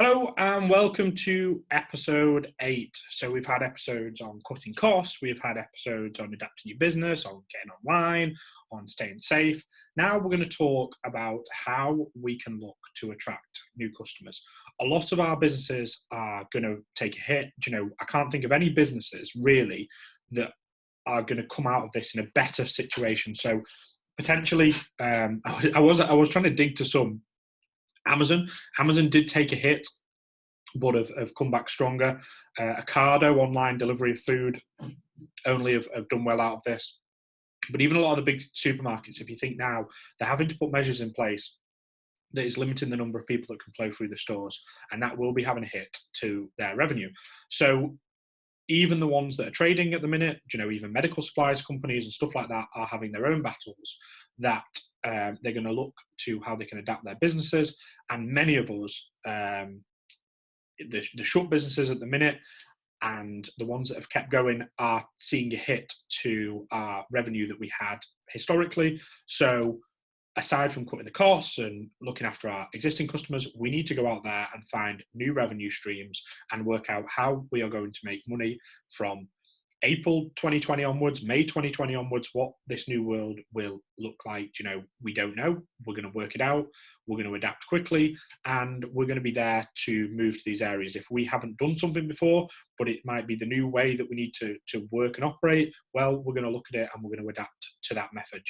Hello and welcome to episode 8. So we've had episodes on cutting costs, we've had episodes on adapting your business, on getting online, on staying safe. Now we're going to talk about how we can look to attract new customers. A lot of our businesses are going to take a hit. I can't think of any businesses really that are going to come out of this in a better situation. So potentially, I was trying to dig to some. Amazon did take a hit, but have come back stronger. Ocado, online delivery of food, only have done well out of this. But even a lot of the big supermarkets, if you think now, they're having to put measures in place that is limiting the number of people that can flow through the stores, and that will be having a hit to their revenue. So even the ones that are trading at the minute, even medical supplies companies and stuff like that are having their own battles that they're going to look to how they can adapt their businesses. And many of us, the short businesses at the minute and the ones that have kept going are seeing a hit to our revenue that we had historically. So aside from cutting the costs and looking after our existing customers, we need to go out there and find new revenue streams and work out how we are going to make money from April 2020 onwards, May 2020 onwards, what this new world will look like. We don't know. We're going to work it out. We're going to adapt quickly, and we're going to be there to move to these areas. If we haven't done something before, but it might be the new way that we need to work and operate, well, we're going to look at it and we're going to adapt to that method.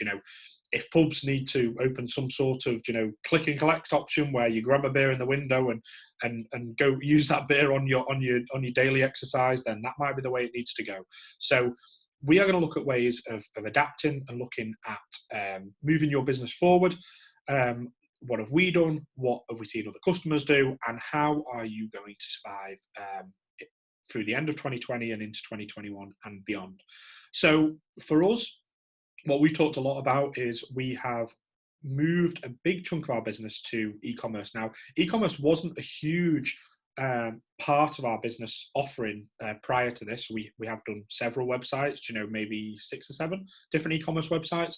If pubs need to open some sort of, click and collect option where you grab a beer in the window and go use that beer on your daily exercise, then that might be the way it needs to go. So we are going to look at ways of adapting and looking at moving your business forward. What have we done? What have we seen other customers do? And how are you going to survive through the end of 2020 and into 2021 and beyond? So for us, what we've talked a lot about is we have moved a big chunk of our business to e-commerce. Now, e-commerce wasn't a huge part of our business offering prior to this. We have done several websites, maybe 6 or 7 different e-commerce websites.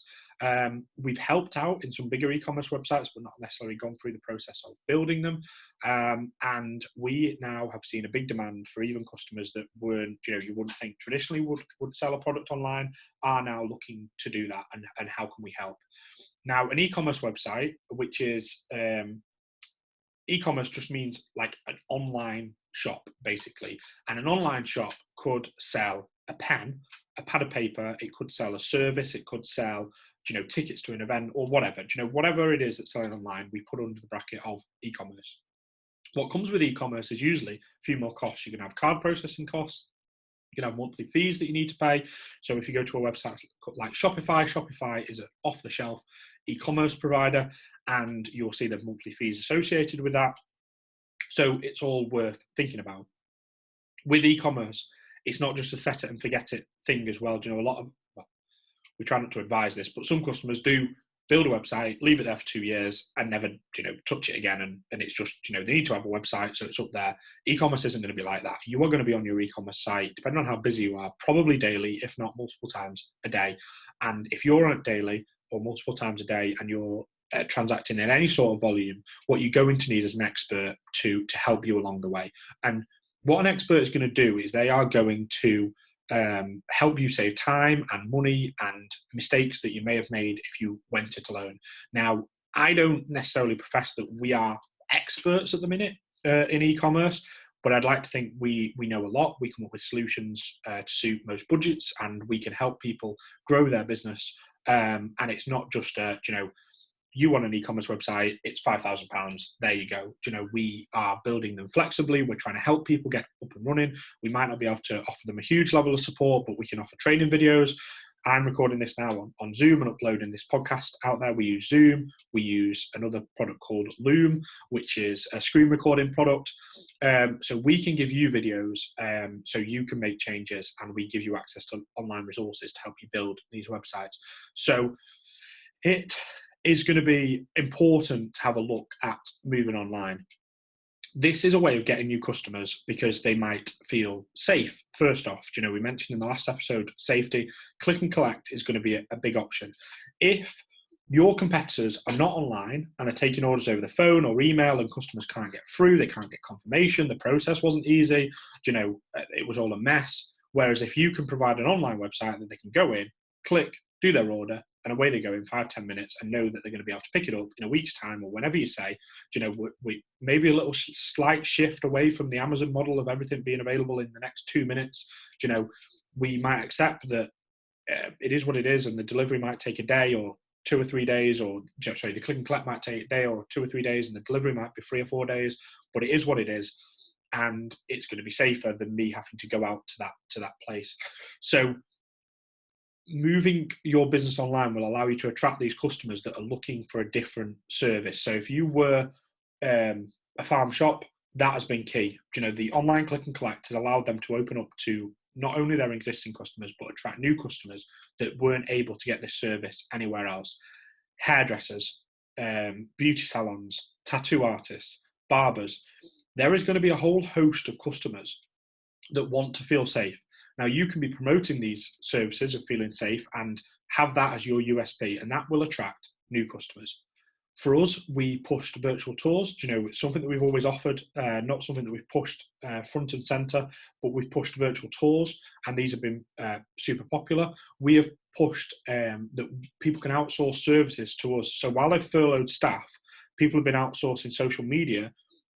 We've helped out in some bigger e-commerce websites, but not necessarily gone through the process of building them. And we now have seen a big demand for even customers that weren't, you wouldn't think traditionally would sell a product online, are now looking to do that. And how can we help? Now, an e-commerce website, which is e-commerce just means like an online shop, basically. And an online shop could sell a pen, a pad of paper, it could sell a service, it could sell, tickets to an event or whatever. Whatever it is that's selling online, we put under the bracket of e-commerce. What comes with e-commerce is usually a few more costs. You can have card processing costs. You can have monthly fees that you need to pay. So if you go to a website like Shopify is an off-the-shelf e-commerce provider, and you'll see the monthly fees associated with that. So it's all worth thinking about. With e-commerce, it's not just a set it and forget it thing as well. We try not to advise this, but some customers do build a website, leave it there for 2 years and never, touch it again. And it's just, they need to have a website, so it's up there. E-commerce isn't going to be like that. You are going to be on your e-commerce site, depending on how busy you are, probably daily, if not multiple times a day. And if you're on it daily or multiple times a day and you're transacting in any sort of volume, what you're going to need is an expert to help you along the way. And what an expert is going to do is they are going to help you save time and money and mistakes that you may have made if you went it alone. Now, I don't necessarily profess that we are experts at the minute in e-commerce, but I'd like to think we know a lot. We come up with solutions to suit most budgets, and we can help people grow their business. And it's not just you want an e-commerce website, it's £5,000, there you go. We are building them flexibly. We're trying to help people get up and running. We might not be able to offer them a huge level of support, but we can offer training videos. I'm recording this now on Zoom and uploading this podcast out there. We use Zoom. We use another product called Loom, which is a screen recording product. So we can give you videos so you can make changes, and we give you access to online resources to help you build these websites. So it is going to be important to have a look at moving online. This is a way of getting new customers because they might feel safe. First off, we mentioned in the last episode, safety. Click and collect is going to be a big option. If your competitors are not online and are taking orders over the phone or email, and customers can't get through, they can't get confirmation, the process wasn't easy, it was all a mess. Whereas if you can provide an online website that they can go in, click, do their order, and away they go in 5-10 minutes, and know that they're going to be able to pick it up in a week's time or whenever you say, we maybe a little slight shift away from the Amazon model of everything being available in the next 2 minutes. We might accept that it is what it is, and the delivery might take a day or 2 or 3 days, or the click and collect might take a day or 2 or 3 days, and the delivery might be 3 or 4 days, but it is what it is, and it's going to be safer than me having to go out to that place. So moving your business online will allow you to attract these customers that are looking for a different service. So if you were a farm shop, that has been key. The online click and collect has allowed them to open up to not only their existing customers, but attract new customers that weren't able to get this service anywhere else. Hairdressers, beauty salons, tattoo artists, barbers. There is going to be a whole host of customers that want to feel safe. Now, you can be promoting these services of feeling safe and have that as your USP, and that will attract new customers. For us, we pushed virtual tours. It's something that we've always offered, not something that we've pushed front and centre, but we've pushed virtual tours, and these have been super popular. We have pushed that people can outsource services to us. So while they've furloughed staff, people have been outsourcing social media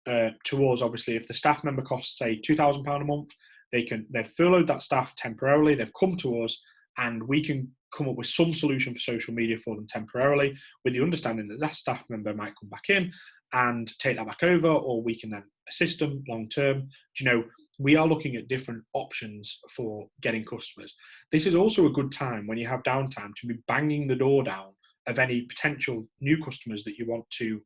to us. Obviously, if the staff member costs, say, £2,000 a month, they've furloughed that staff temporarily, they've come to us, and we can come up with some solution for social media for them temporarily, with the understanding that that staff member might come back in and take that back over, or we can then assist them long term. We are looking at different options for getting customers. This is also a good time when you have downtime to be banging the door down of any potential new customers that you want to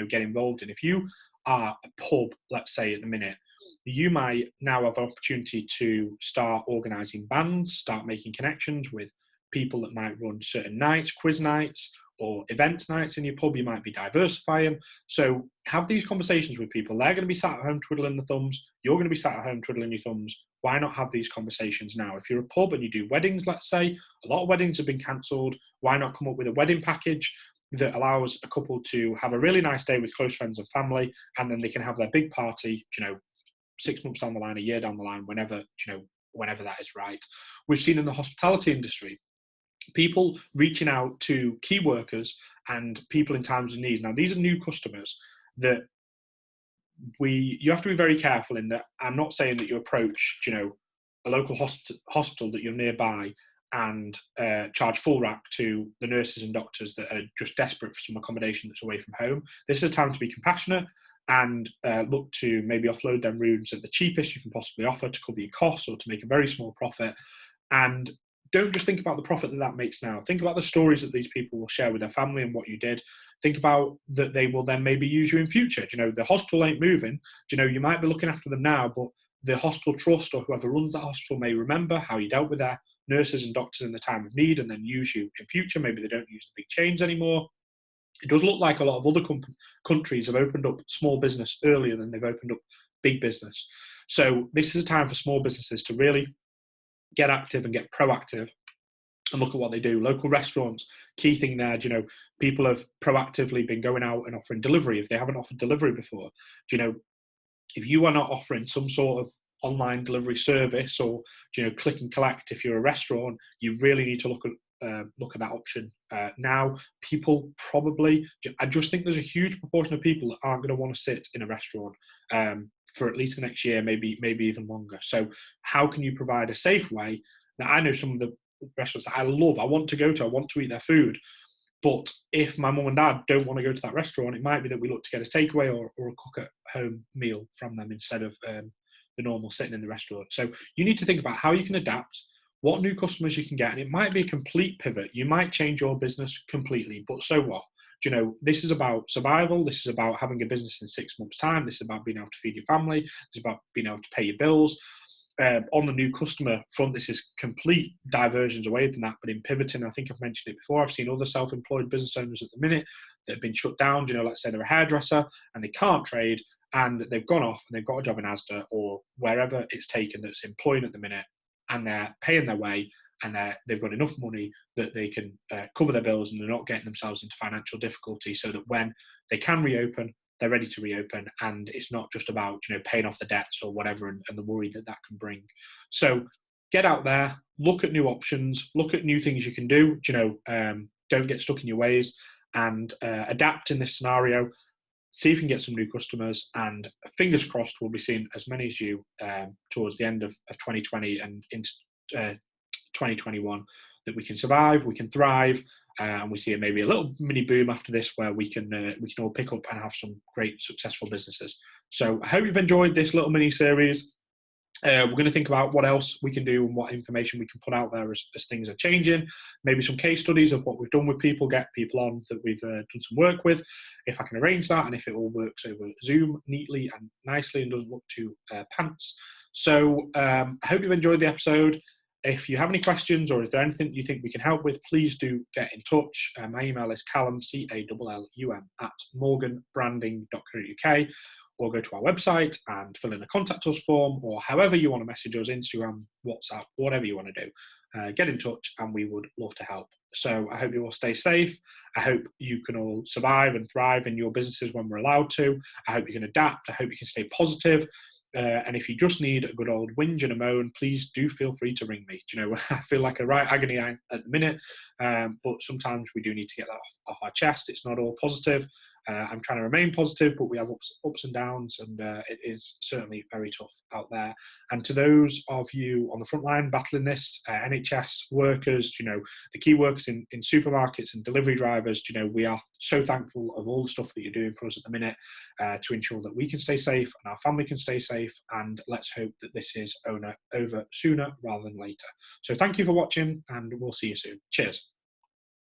get involved in. If you are a pub, let's say, at the minute, you might now have an opportunity to start organising bands, start making connections with people that might run certain nights, quiz nights, or event nights in your pub. You might be diversifying. So have these conversations with people. They're going to be sat at home twiddling the thumbs. You're going to be sat at home twiddling your thumbs. Why not have these conversations now? If you're a pub and you do weddings, let's say, a lot of weddings have been cancelled. Why not come up with a wedding package that allows a couple to have a really nice day with close friends and family, and then they can have their big party, 6 months down the line, a year down the line, whenever that is right. We've seen in the hospitality industry, people reaching out to key workers and people in times of need. Now, these are new customers that you have to be very careful in that. I'm not saying that you approach, a local hospital that you're nearby and charge full rack to the nurses and doctors that are just desperate for some accommodation that's away from home. This is a time to be compassionate and look to maybe offload them rooms at the cheapest you can possibly offer to cover your costs or to make a very small profit. And don't just think about the profit that makes now. Think about the stories that these people will share with their family and what you did. Think about that they will then maybe use you in future. The hospital ain't moving. You might be looking after them now, but the hospital trust or whoever runs that hospital may remember how you dealt with their nurses and doctors in the time of need and then use you in future. Maybe they don't use the big chains anymore. It does look like a lot of other countries have opened up small business earlier than they've opened up big business. So this is a time for small businesses to really get active and get proactive and look at what they do. Local restaurants, key thing there, people have proactively been going out and offering delivery if they haven't offered delivery before. If you are not offering some sort of online delivery service or, click and collect, if you're a restaurant, you really need to look at that option now. People probably, I just think there's a huge proportion of people that aren't going to want to sit in a restaurant for at least the next year, maybe even longer. So how can you provide a safe way? Now, I know some of the restaurants that I love, I want to go to, I want to eat their food. But if my mum and dad don't want to go to that restaurant, it might be that we look to get a takeaway or a cook-at-home meal from them instead of the normal sitting in the restaurant. So you need to think about how you can adapt, what new customers you can get, and it might be a complete pivot. You might change your business completely, but so what? This is about survival. This is about having a business in 6 months' time. This is about being able to feed your family. This is about being able to pay your bills. On the new customer front, this is complete diversions away from that, but in pivoting, I think I've mentioned it before, I've seen other self-employed business owners at the minute that have been shut down. Let's say they're a hairdresser and they can't trade and they've gone off and they've got a job in Asda or wherever it's taken that's employing at the minute, and they're paying their way and they've got enough money that they can cover their bills and they're not getting themselves into financial difficulty, so that when they can reopen, they're ready to reopen, and it's not just about paying off the debts or whatever, and the worry that that can bring. So get out there, look at new options, look at new things you can do. Don't get stuck in your ways, and adapt in this scenario. See if you can get some new customers, and fingers crossed we'll be seeing as many as you towards the end of 2020 and into 2021, that we can survive, we can thrive, and we see maybe a little mini boom after this where we can all pick up and have some great successful businesses. So I hope you've enjoyed this little mini series. We're going to think about what else we can do and what information we can put out there as things are changing. Maybe some case studies of what we've done with people, get people on that we've done some work with, if I can arrange that, and if it all works over Zoom neatly and nicely and doesn't look too pants. So I hope you've enjoyed the episode. If you have any questions, or if there's anything you think we can help with, please do get in touch. My email is callum, CALLUM, @morganbranding.co.uk, or go to our website and fill in a contact us form, or however you want to message us, Instagram, WhatsApp, whatever you want to do. Get in touch and we would love to help. So I hope you all stay safe. I hope you can all survive and thrive in your businesses when we're allowed to. I hope you can adapt. I hope you can stay positive. And if you just need a good old whinge and a moan, please do feel free to ring me. I feel like a right agony at the minute, but sometimes we do need to get that off our chest. It's not all positive. I'm trying to remain positive, but we have ups and downs, and it is certainly very tough out there. And to those of you on the front line battling this, NHS workers, the key workers in supermarkets and delivery drivers, we are so thankful of all the stuff that you're doing for us at the minute to ensure that we can stay safe and our family can stay safe. And let's hope that this is over sooner rather than later. So thank you for watching, and we'll see you soon. Cheers.